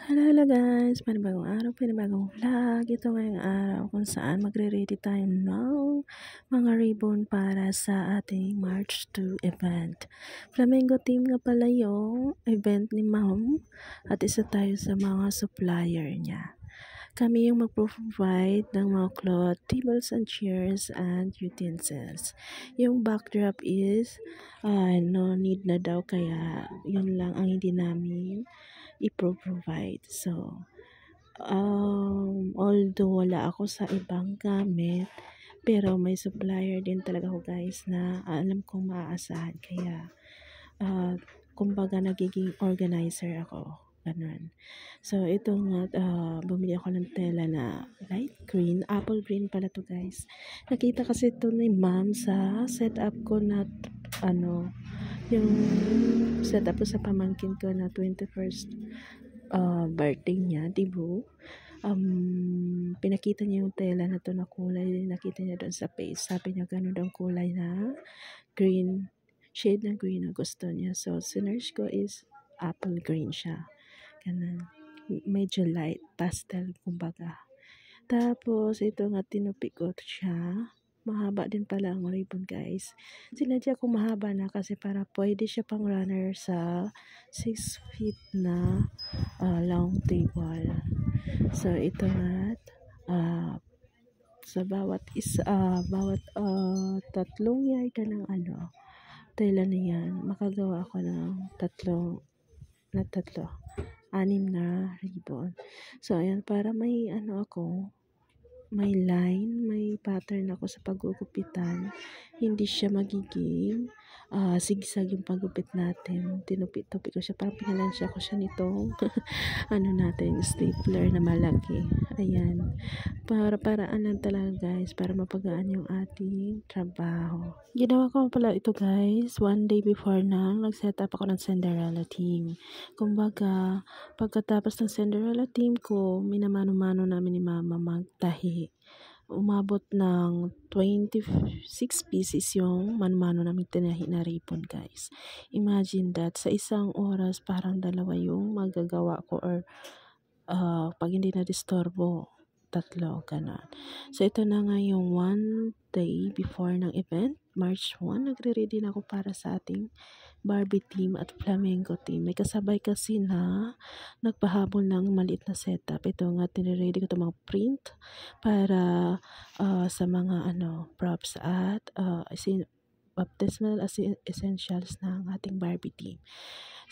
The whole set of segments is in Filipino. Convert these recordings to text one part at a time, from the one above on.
Hello guys! Panibagong araw, panibagong vlog. Ito ngayong araw kung saan magre-ready tayo ng mga ribbon para sa ating March 2 event. Flamingo team nga pala yung event ni Ma'am at isa tayo sa mga supplier niya. Kami yung mag-provide ng mga cloth, tables and chairs and utensils. Yung backdrop is no need na daw, kaya yun lang ang hindi namin i-provide. So, although wala ako sa ibang gamit, pero may supplier din talaga ako guys na alam kong maaasahan. Kaya, kumbaga nagiging organizer ako. Ganun. So, ito nga, bumili ako ng tela na light green, apple green pala to guys. Nakita kasi ito ni ma'am sa setup ko na, yung setup ko sa pamangkin ko na 21st birthday niya, diba? Pinakita niya yung tela na to na kulay, nakita niya doon sa page. Sabi niya ganun ang kulay na green, shade ng green na gusto niya. So, sinerge ko is apple green siya. Ganun. Medyo light, pastel, kumbaga. Tapos, ito nga, tinupi ko siya. Mahaba din pala ang ribbon, guys. Sinadya ko mahaba na kasi para pwede siya pang runner sa 6 feet na long table. So, ito nga, sa bawat tatlong yarda ng tela na yan, makagawa ako ng tatlo, 6 na ribbon. So, ayan, para may may line, may pattern ako sa paggugupitan. Hindi siya magiging sigsag yung paggupit natin. Tinupi-tupi ko siya. Parang pinalansya ko siya nitong stapler na malaki. Ayan. Paraan lang talaga guys, para mapagaan yung ating trabaho. Ginawa ko pala ito guys, 1 day before nag-set up ako ng Cinderella team. Kumbaga, pagkatapos ng Cinderella team ko, minamano-mano namin ni mama magtahi. Umabot ng 26 pieces yung mano-mano namin tinahi na ribbon guys. Imagine that, sa isang oras parang 2 yung magagawa ko, or pag hindi na disturbo, 3, ganun. So ito na nga yung 1 day before ng event, March 1, nagre-ready na ako para sa ating Barbie team at Flamingo team. May kasabay kasi na nagpahabol ng maliit na setup. Ito nga, tiniready ko itong mga print para sa mga props at baptismal essentials ng ating Barbie team.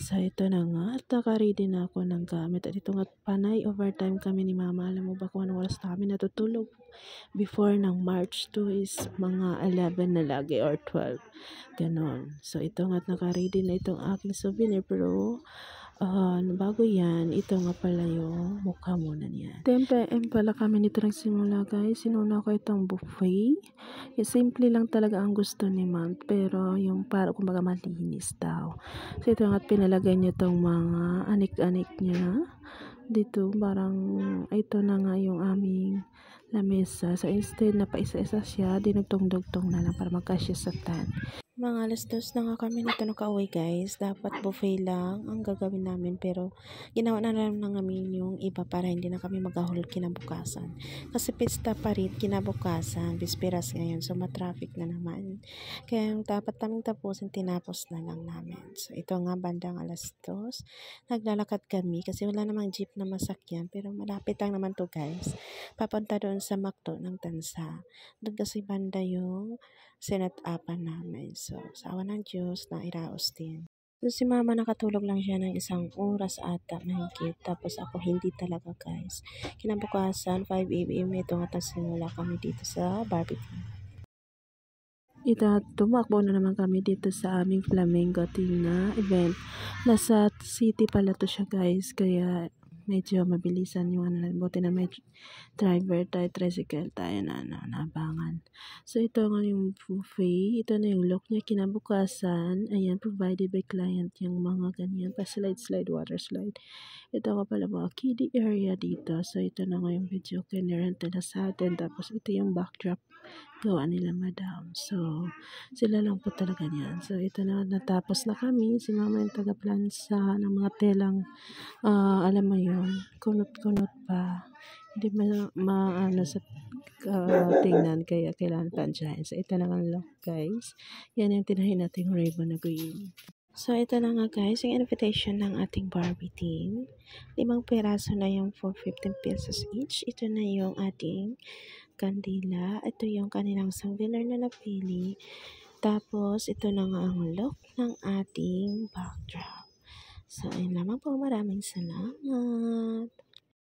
So, ito na nga. At naka-ready na ako ng gamit. At ito nga, panay overtime kami ni mama. Alam mo ba kung anong oras na kami natutulog? Before ng March 2 is mga 11 na lagi or 12. Ganon. So, ito nga, naka-ready na itong aking souvenir. Pero, bago yan, ito nga pala yung mukha muna niya. 10 PM pala kami nito nagsimula guys. Sinuna ko itong buffet. Simple lang talaga ang gusto ni ma'am. Pero yung para kumbaga malinis daw. So ito nga, pinalagay niya itong mga anik-anik niya. Dito parang ito na nga yung aming lamesa. So instead na paisa-isa siya, dinugtong-dugtong na lang para magkasya sa 10. Mga 2:00 na nga kami nito nakauwi guys. Dapat buffet lang ang gagawin namin, pero ginawa na lang namin yung iba para hindi na kami maghahol kinabukasan. Kasi pista pa rin kinabukasan, bisperas ngayon, so matraffic na naman. Kaya yung dapat naming tapusin, tinapos na lang namin. So ito nga, bandang 2:00, naglalakad kami kasi wala namang jeep na masakyan, pero malapit lang naman to guys. Papunta doon sa McDo ng Tansa. Doon kasi banda yung sinet-upan namin. So, sa awa ng Diyos, nairaos din. So, si mama nakatulog lang siya ng 1 oras ata mahigit. Tapos ako hindi talaga guys. Kinabukasan, 5 AM, ito nga simula kami dito sa barbecue. Tumakbo na naman kami dito sa aming Flamingo team na event. Nasa city pala to siya guys. Kaya medyo mabilisan yung buti na may driver tayo, tricycle tayo na naabangan. So ito nga yung buffet, ito na yung look niya kinabukasan. Ayan, provided by client yung mga ganyan, pa slide, water slide. Ito nga pala mga kiddie area dito. So, ito na nga yung video kinirenta na sa atin. Tapos, ito yung backdrop gawa nila madam. So, sila lang po talaga niyan. So, ito na, natapos na kami. Si mama yung taga-plansa ng mga telang, alam mo yun, kunot-kunot pa. Hindi maano sa tingnan, kaya kailangan plansyahin. So, ito na nga lang guys. Yan yung tinahin nating ribbon na green. So, ito na nga guys, yung invitation ng ating Barbie team. 5 piraso na yung for 15 pesos each. Ito na yung ating kandila. Ito yung kanilang souvenir na napili. Tapos, ito na nga ang look ng ating backdrop. So, ayun lamang po. Maraming salamat.